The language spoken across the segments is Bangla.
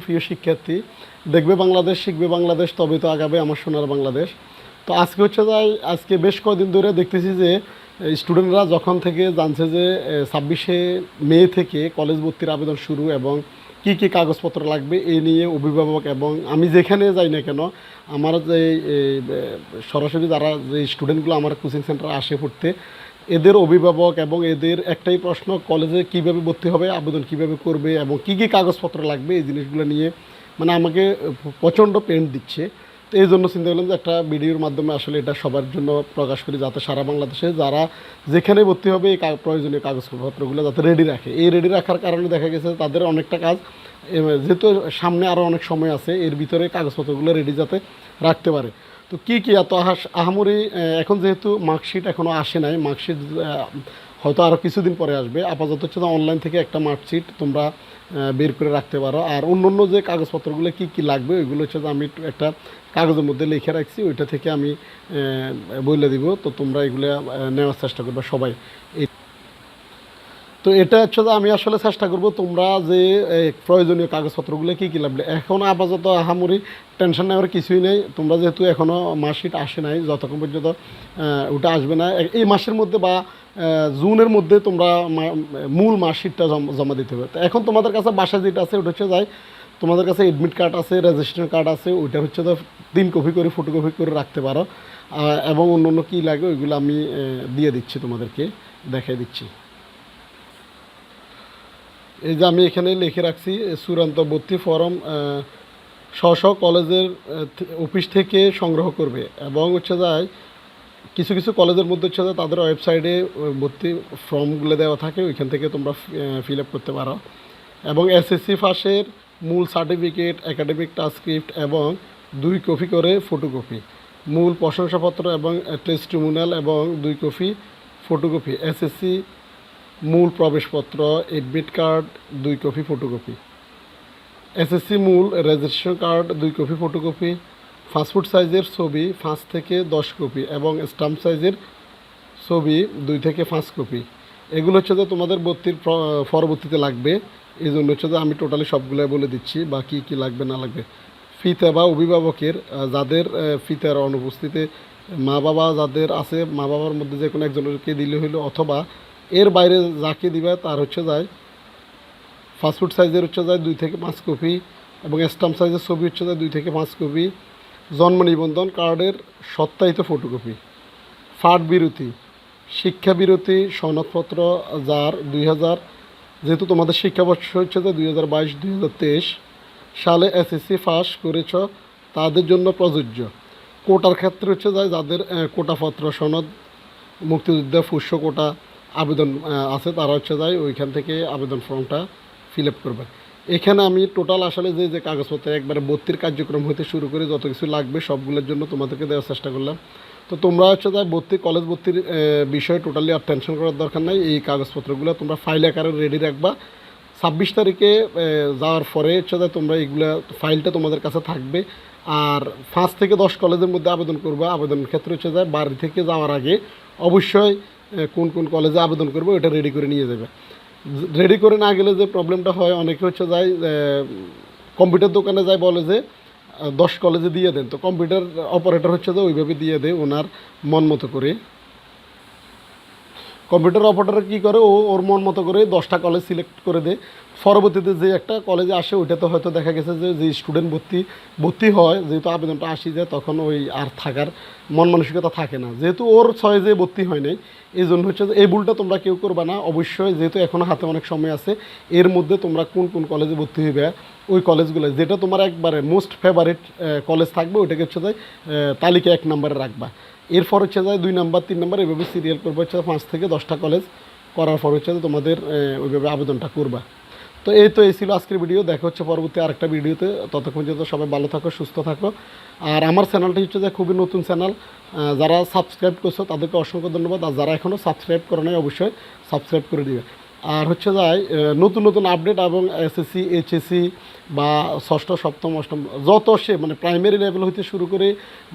প্রিয় শিক্ষার্থী, দেখবে বাংলাদেশ, শিখবে বাংলাদেশ, তবে তো আগাবে আমার সোনার বাংলাদেশ। তো আজকে আজকে বেশ কয়েকদিন ধরে দেখতেছি যে স্টুডেন্টরা যখন থেকে জানছে যে 26শে মে থেকে কলেজ ভর্তির আবেদন শুরু এবং কি কি কাগজপত্র লাগবে এই নিয়ে অভিভাবক এবং আমি যেখানে যাই না কেন আমার যে সরাসরি যারা যে স্টুডেন্টগুলো আমার কোচিং সেন্টারে আসে পড়তে, এদের অভিভাবক এবং এদের একটাই প্রশ্ন, কলেজে কিভাবে ভর্তি হবে, আবেদন কিভাবে করবে এবং কি কি কাগজপত্র লাগবে এই জিনিসগুলো নিয়ে মানে আমাকে প্রচণ্ড পেন দিচ্ছে। তো এই জন্য চিন্তা করলাম যে একটা ভিডিওর মাধ্যমে আসলে এটা সবার জন্য প্রকাশ করি, যাতে সারা বাংলাদেশে যারা যেখানে ভর্তি হবে এই প্রয়োজনীয় কাগজপত্রগুলো যাতে রেডি রাখে। এই রেডি রাখার কারণে দেখা গেছে তাদের অনেকটা কাজ, যেহেতু সামনে আরও অনেক সময় আছে, এর ভিতরে কাগজপত্রগুলো রেডি যাতে রাখতে পারে। তো কী কী এত আহামরি, এখন যেহেতু মার্কশিট এখনও আসে নাই, মার্কশিট হয়তো আরও কিছুদিন পরে আসবে। আপাতত অনলাইন থেকে একটা মার্কশিট তোমরা বের করে রাখতে পারো। আর অন্য যে কাগজপত্রগুলো কী কী লাগবে ওইগুলো আমি একটা কাগজের মধ্যে লিখে রাখছি, ওইটা থেকে আমি বলে দিব। তো তোমরা এগুলো নেওয়ার চেষ্টা করবে সবাই। তো এটা আমি আসলে চেষ্টা করব তোমরা যে প্রয়োজনীয় কাগজপত্রগুলো কী কী লাগবে। এখন আপাতত আহামরি টেনশন নেওয়ার কিছুই নেই। তোমরা যেহেতু এখনও মার্কশিট আসে নাই, যতক্ষণ পর্যন্ত ওটা আসবে না এই মাসের মধ্যে বা জুনের মধ্যে তোমরা মূল মার্কশিটটা জমা দিতে হবে। তো এখন তোমাদের কাছে বাসা যেটা আছে ওটা তোমাদের কাছে এডমিট কার্ড আছে, রেজিস্ট্রেশন কার্ড আছে, ওইটা 3 কপি করে ফটোকপি করে রাখতে পারো। এবং অন্য কী লাগে ওইগুলো আমি দিয়ে দিচ্ছি, তোমাদেরকে দেখাই দিচ্ছি। এই যে আমি এখানে লিখে রাখছি, চূড়ান্ত ভর্তি ফর্ম স্ব কলেজের অফিস থেকে সংগ্রহ করবে। এবং কিছু কিছু কলেজের মধ্যে তাদের ওয়েবসাইটে ভর্তি ফর্মগুলো দেওয়া থাকে, ওইখান থেকে তোমরা ফিল আপ করতে পারো। এবং এসএসসি পাসের মূল সার্টিফিকেট, একাডেমিক ট্রান্সক্রিপ্ট এবং 2 কপি করে ফটোকপি, মূল প্রশংসাপত্র এবং টেস্টিমোনিয়াল এবং 2 কপি ফটোকপি, এসএসসি মূল প্রবেশপত্র, admit card 2 copy photocopy, SSC মূল registration card 2 copy photocopy, passport সাইজের ছবি 5 থেকে 10 কপি এবং স্ট্যাম্প সাইজের ছবি 2 থেকে 5 কপি। এগুলো তোমাদের ভর্তির পরবর্তীতে লাগবে। এই জন্য আমি টোটালি সবগুলো বলে দিচ্ছি বা কী কী লাগবে না লাগবে। ফিতা বা অভিভাবকের যাদের ফিতার অনুপস্থিতিতে মা বাবা যাদের আছে, মা বাবার মধ্যে যে কোনো একজনকে দিলে হইলো, অথবা এর বাইরে যাকে দিবে তার পাসপোর্ট সাইজের 2 থেকে 5 কপি এবং স্ট্যাম্প সাইজের ছবি 2 থেকে 5 কপি, জন্ম নিবন্ধন কার্ডের সত্যায়িত ফটোকপি, ফাট বিরতি, শিক্ষা বিরতি সনদপত্র যার 2000, যেহেতু তোমাদের শিক্ষাবর্ষ 2022-2023 সালে এসএসসি পাস করেছ তাদের জন্য প্রযোজ্য। কোটার ক্ষেত্রে যাদের কোটাপত্র সনদ, মুক্তিযুদ্ধ পুষ্য কোটা আবেদন আছে তারা ওইখান থেকে আবেদন ফর্মটা ফিল আপ করবে। এখানে আমি টোটাল আসলে যে কাগজপত্র একবারে ভর্তির কার্যক্রম হতে শুরু করে যত কিছু লাগবে সবগুলোর জন্য তোমাদেরকে দেওয়ার চেষ্টা করলাম। তো তোমরা কলেজ ভর্তির বিষয়ে টোটালি আর টেনশন করার দরকার নাই। এই কাগজপত্রগুলো তোমরা ফাইল আকারে রেডি রাখবা। 26 তারিখে যাওয়ার পরে তোমরা এইগুলা ফাইলটা তোমাদের কাছে থাকবে। আর 5 থেকে 10 কলেজের মধ্যে আবেদন করবা। আবেদনের ক্ষেত্রে বাড়ি থেকে যাওয়ার আগে অবশ্যই কোন কোন কলেজে আবেদন করবো এটা রেডি করে নিয়ে যাবে। রেডি করে না গেলে যে প্রবলেমটা হয়, অনেকে কম্পিউটার দোকানে যায় বলে যে 10 কলেজে দিয়ে দেন। তো কম্পিউটার অপারেটর ওইভাবে দিয়ে দেয় ওনার মন মতো করে। কম্পিউটার অপারেটর কী করে, ওর মন মতো করে 10টা কলেজ সিলেক্ট করে দেয়। পরবর্তীতে যে একটা কলেজে আসে ওইটাতে হয়তো দেখা গেছে যে স্টুডেন্ট ভর্তি হয়, যেহেতু আবেদনটা আসি যায় তখন ওই আর থাকার মন মানসিকতা থাকে না, যেহেতু ওর চয়েসে ভর্তি হয় নাই। এই জন্য এই ভুলটা তোমরা কেউ করবে না। অবশ্যই যেহেতু এখনও হাতে অনেক সময় আছে, এর মধ্যে তোমরা কোন কোন কলেজে ভর্তি হইবে ওই কলেজগুলো যেটা তোমার একবারে মোস্ট ফেভারিট কলেজ থাকবে ওইটাকে তালিকা 1 নম্বরে রাখবা। এরপর 2 নাম্বার 3 নাম্বার এভাবে সিরিয়াল করবে 5 থেকে 10টা কলেজ করার পর তোমাদের ওইভাবে আবেদনটা করবা। তো এই ছিল আজকের ভিডিও। দেখা হচ্ছে পরবর্তী আরেকটা ভিডিওতে। ততক্ষণ সবাই ভালো থাকো, সুস্থ থাকো। আর আমার চ্যানেলটি খুবই নতুন চ্যানেল, যারা সাবস্ক্রাইব করছো তাদেরকে অসংখ্য ধন্যবাদ। আর যারা এখনও সাবস্ক্রাইব করে নাই অবশ্যই সাবস্ক্রাইব করে দিবে। আর নতুন নতুন আপডেট এবং এসএসসি, এইচএসসি বা 6ষ্ঠ, 7ম, 8ম যত প্রাইমারি লেভেল হইতে শুরু করে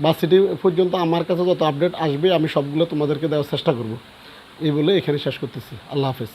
ভার্সিটি পর্যন্ত আমার কাছে যত আপডেট আসবে আমি সবগুলো তোমাদেরকে দেওয়ার চেষ্টা করব। এই বলে এখানে শেষ করতেছি। আল্লাহ হাফেজ।